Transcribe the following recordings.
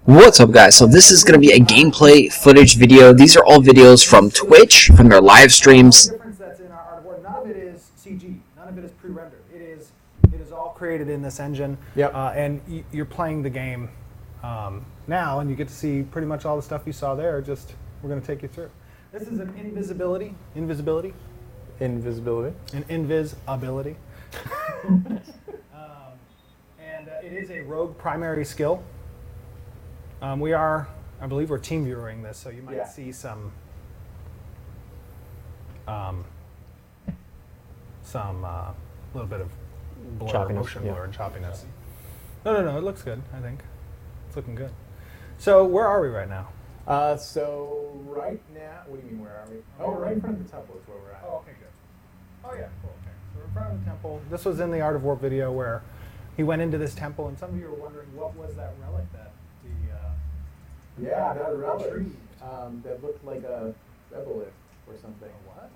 What's up, guys? So this is going to be a gameplay footage video. These are all videos from Twitch, from their live streams. The difference that's in our Art of War, none of it is CG. None of it is pre-rendered. It is all created in this engine. Yep. And you're playing the game now, and you get to see pretty much all the stuff you saw there. Just we're going to take you through. This is an invisibility, an invisibility. And it is a rogue primary skill. I believe we're team viewing this, so you might see some little bit of blur, Choppiness, motion yeah. blur and choppiness. No, it looks good, I think. It's looking good. So where are we right now? So right now, what do you mean, where are we? Oh, we're right in front of the temple is where we're at. Oh, okay, good. Oh, yeah, cool, okay. So we're in front of the temple. This was in the Art of War video where he went into this temple, and some of you were wondering what was that relic that Yeah, that relic retrieved? that looked like a rebellic or something. What?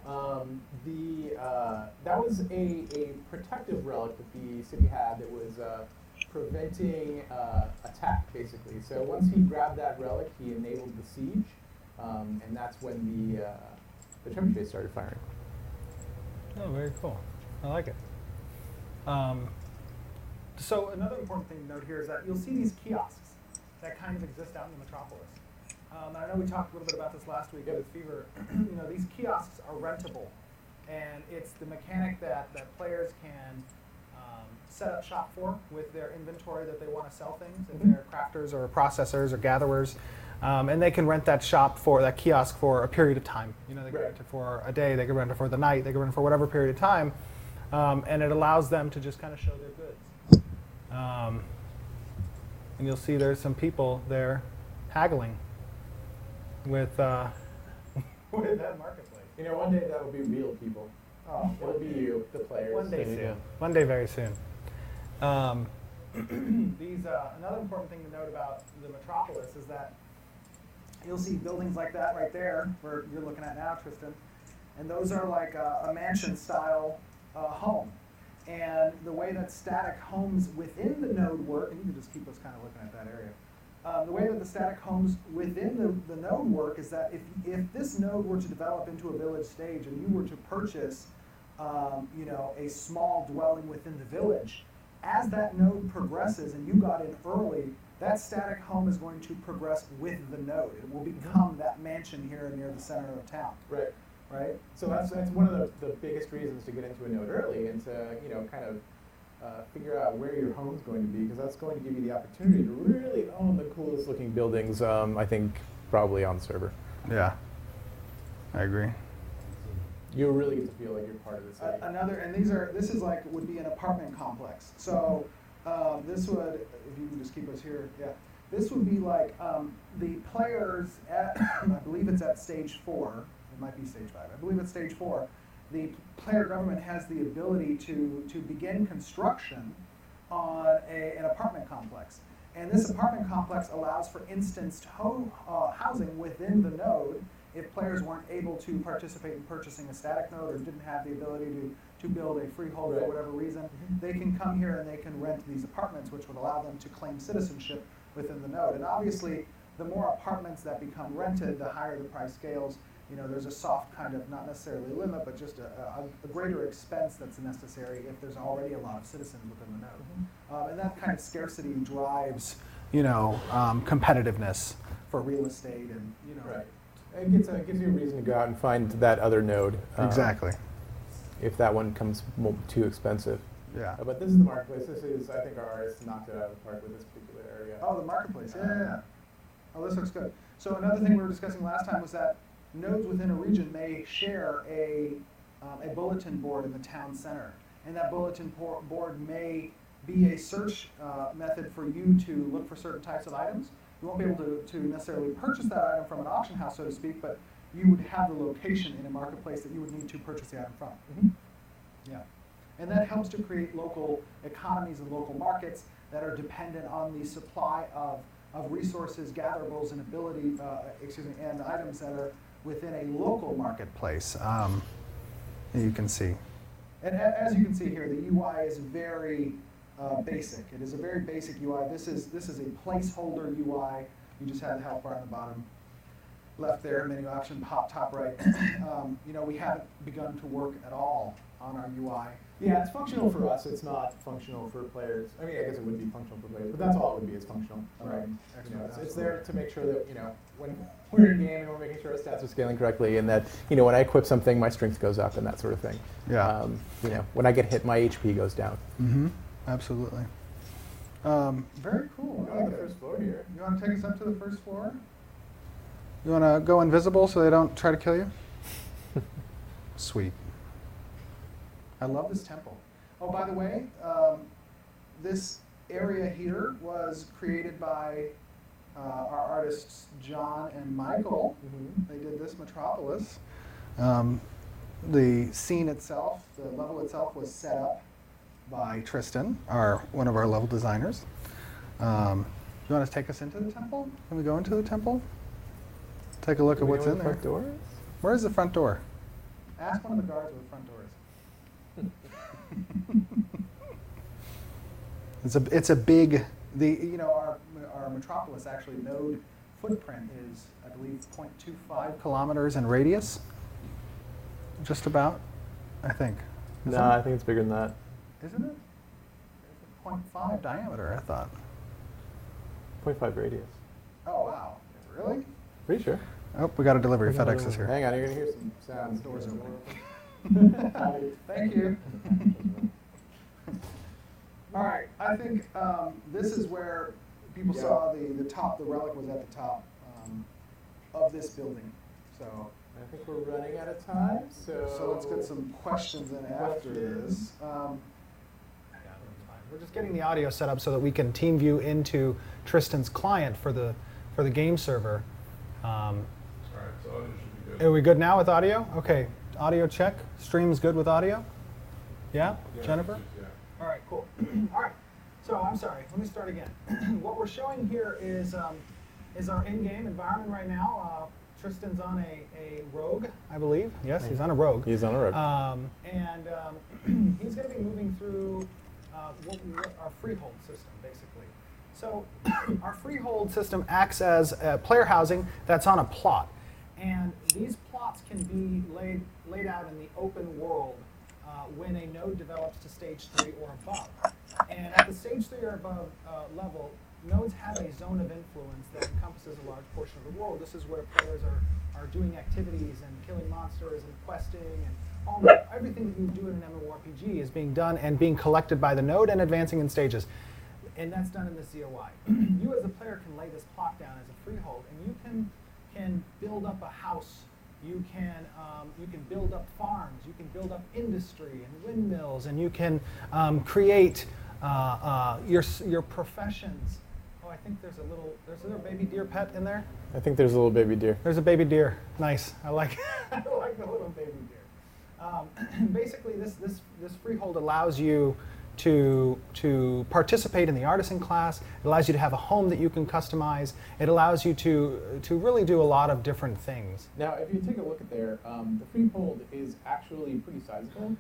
That was a protective relic that the city had that was preventing attack, basically. So once he grabbed that relic, he enabled the siege, and that's when the trebuchet started firing. Oh, very cool. I like it. So another important thing to note here is that you'll see these kiosks that kind of exist out in the metropolis. I know we talked a little bit about this last week with Fever. These kiosks are rentable, and it's the mechanic that players can set up shop for with their inventory that they want to sell things, if they're crafters or processors or gatherers, and they can rent that kiosk for a period of time. They can rent it for a day, they can rent it for the night, they can rent it for whatever period of time, and it allows them to just kind of show their goods. And you'll see there's some people there haggling with that marketplace. One day that will be real people. Oh, It'll be you, the players. one day soon. One day very soon. Another important thing to note about the metropolis is that you'll see buildings like that right there, where you're looking at now, Tristan, and those are like a mansion-style home. And the way that static homes within the node work, and you can just keep us kind of looking at that area. The way that the static homes within the node work is that if this node were to develop into a village stage and you were to purchase a small dwelling within the village, as that node progresses and you got in early, that static home is going to progress with the node. It will become that mansion here near the center of town. Right? So that's one of the biggest reasons to get into a node early and to kind of figure out where your home's going to be, because that's going to give you the opportunity to really own the coolest looking buildings. I think probably on the server. Yeah, I agree. You'll really get to feel like you're part of the city. Would be an apartment complex. So this would, if you can just keep us here, this would be like the players at, I believe it's at stage 4. It might be stage 5. I believe it's stage 4. The player government has the ability to begin construction on an apartment complex. And this apartment complex allows for instanced housing within the node. If players weren't able to participate in purchasing a static node or didn't have the ability to build a freehold for whatever reason, they can come here and they can rent these apartments, which would allow them to claim citizenship within the node. And obviously, the more apartments that become rented, the higher the price scales. There's a soft kind of, not necessarily limit, but just a greater expense that's necessary if there's already a lot of citizens within the node. And that kind of scarcity drives, competitiveness for real estate and, Right. It gives you a reason to go out and find that other node. Exactly. If that one comes too expensive. Yeah. But this is the marketplace. This is, I think, our artists knocked it out of the park with this particular area. Oh, the marketplace. Yeah. Oh, this looks good. So another thing we were discussing last time was that nodes within a region may share a bulletin board in the town center, and that bulletin board may be a search method for you to look for certain types of items. You won't be able to necessarily purchase that item from an auction house, so to speak, but you would have the location in a marketplace that you would need to purchase the item from. Yeah. And that helps to create local economies and local markets that are dependent on the supply of resources, gatherables, and and items that are within a local marketplace. You can see. And as you can see here, the UI is very basic. It is a very basic UI. This is a placeholder UI You just have the health bar on the bottom left there, menu option, top right. We haven't begun to work at all on our UI. Yeah, it's functional for us. It's not functional for players. I mean, I guess it would be functional for players, but that's all it would be. It's functional. Right. It's there to make sure that when we're in game and we're making sure our stats are scaling correctly, and that when I equip something, my strength goes up and that sort of thing. Yeah. When I get hit, my HP goes down. Mm-hmm. Absolutely. Very cool. We're on the first floor here. You want to take us up to the first floor? You want to go invisible so they don't try to kill you? Sweet. I love this temple. Oh, by the way, this area here was created by our artists John and Michael. Mm-hmm. They did this Metropolis. The scene itself, the level itself, was set up by Tristan, one of our level designers. Do you want to take us into the temple? Can we go into the temple? Take a look at what's in there. Front door? Where's the front door? Ask one of the guards where the front door is. It's a big, our Metropolis actually node footprint is, I believe, 0.25 kilometers in radius. Just about, I think. I think it's bigger than that. Isn't it? It's 0.5 diameter, I thought. 0.5 radius. Oh, wow. Really? Pretty sure. Oh, we got a delivery. FedEx is here. Hang on, you're going to hear some sounds. Doors open. Thank you. All right, I think this is where people saw the top, the relic was at the top of this building. So I think we're running out of time, so let's get some questions in after this. We're just getting the audio set up so that we can team view into Tristan's client for the game server. All right, so audio should be good. Are we good now with audio? Okay, audio check. Stream's good with audio? Yeah, Jennifer? Yeah. All right, cool. All right, so I'm sorry, let me start again. What we're showing here is our in-game environment right now. Tristan's on a rogue, I believe. Yes, he's on a rogue. He's on a rogue. He's going to be moving through our freehold system, basically. So our freehold system acts as a player housing that's on a plot. And these plots can be laid out in the open world when a node develops to stage 3 or above. And at the stage 3 or above level, nodes have a zone of influence that encompasses a large portion of the world. This is where players are doing activities and killing monsters and questing and everything that you do in an MMORPG is being done and being collected by the node and advancing in stages. And that's done in the COI. You as a player can lay this plot down as a freehold, and you can build up a house. You can build up farms. You can build up industry and windmills, and you can create your professions. Oh, I think there's a baby deer pet in there. I think there's a little baby deer. There's a baby deer. Nice. I like I like the little baby deer. Basically, this freehold allows you to participate in the artisan class. It allows you to have a home that you can customize. It allows you to really do a lot of different things. Now, if you take a look at there, the freehold is actually pretty sizable.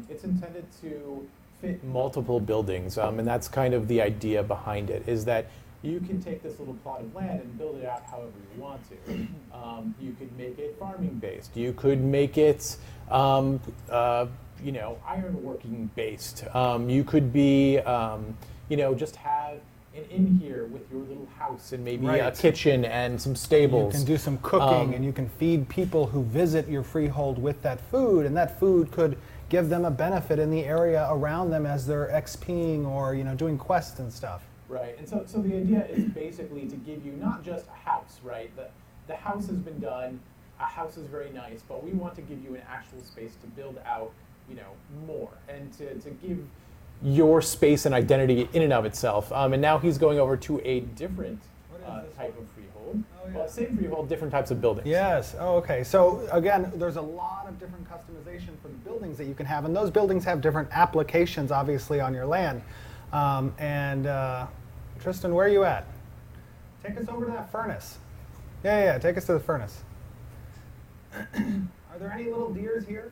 It's intended to fit multiple buildings, and that's kind of the idea behind it, is that you can take this little plot of land and build it out however you want to. You could make it farming based. You could make it ironworking based. You could be, just have an inn here with your little house and maybe a kitchen and some stables. You can do some cooking and you can feed people who visit your freehold with that food, and that food could give them a benefit in the area around them as they're XPing or doing quests and stuff. Right, and so the idea is basically to give you not just a house, right? The house has been done, a house is very nice, but we want to give you an actual space to build out more, and to give your space and identity in and of itself. And now he's going over to a different type of freehold. Oh, yeah. Well, same freehold, different types of buildings. Yes. Oh, okay. So again, there's a lot of different customization for the buildings that you can have, and those buildings have different applications, obviously, on your land. Tristan, where are you at? Take us over to that furnace. Yeah. Take us to the furnace. Are there any little deers here?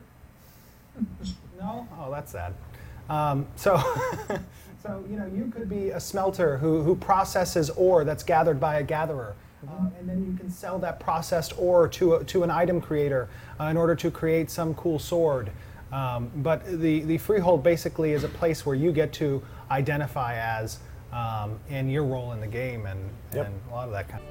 No? Oh, that's sad. So So, you could be a smelter who processes ore that's gathered by a gatherer. And then you can sell that processed ore to an item creator in order to create some cool sword. But the freehold basically is a place where you get to identify as in your role in the game and a lot of that kind of.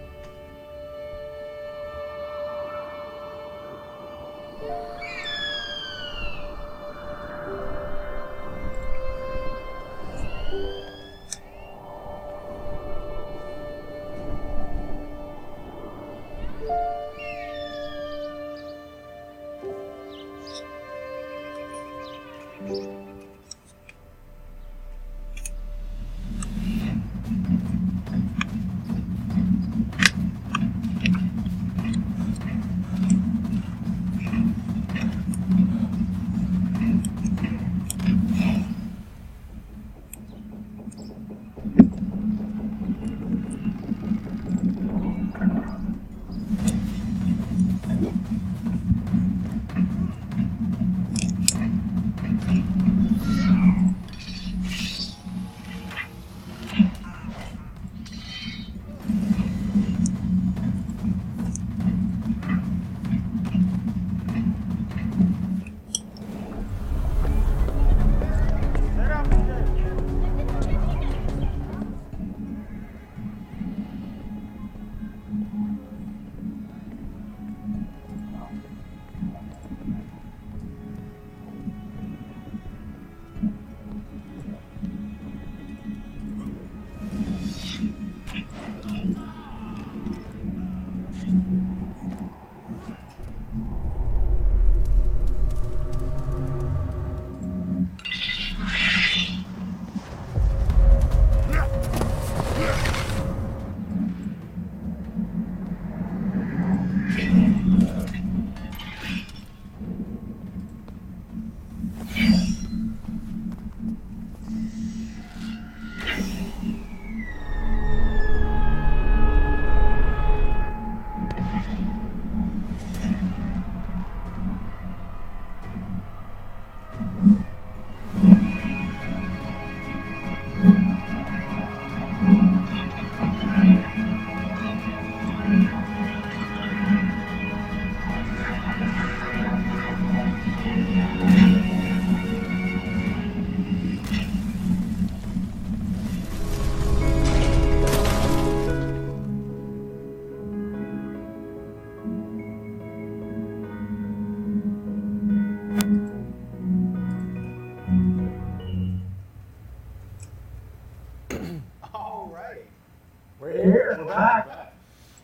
We're here. We're back.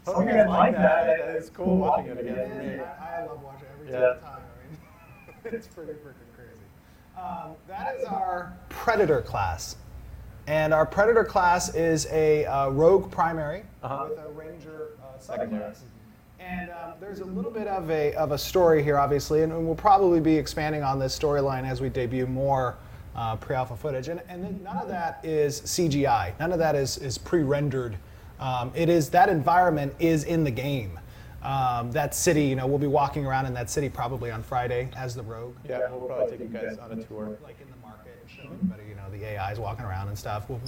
Hope you guys like that. It's cool watching it again for me. I love watching it every single time. I mean, it's pretty freaking crazy. That is our Predator class. And our Predator class is a rogue primary with a ranger secondary. And there's a little bit of a story here, obviously, and we'll probably be expanding on this storyline as we debut more pre-alpha footage. And none of that is CGI. None of that is pre-rendered. That environment is in the game. That city, we'll be walking around in that city probably on Friday as the rogue. Yeah, we'll probably take you guys on a tour. Like in the market, show everybody, the AIs walking around and stuff. We'll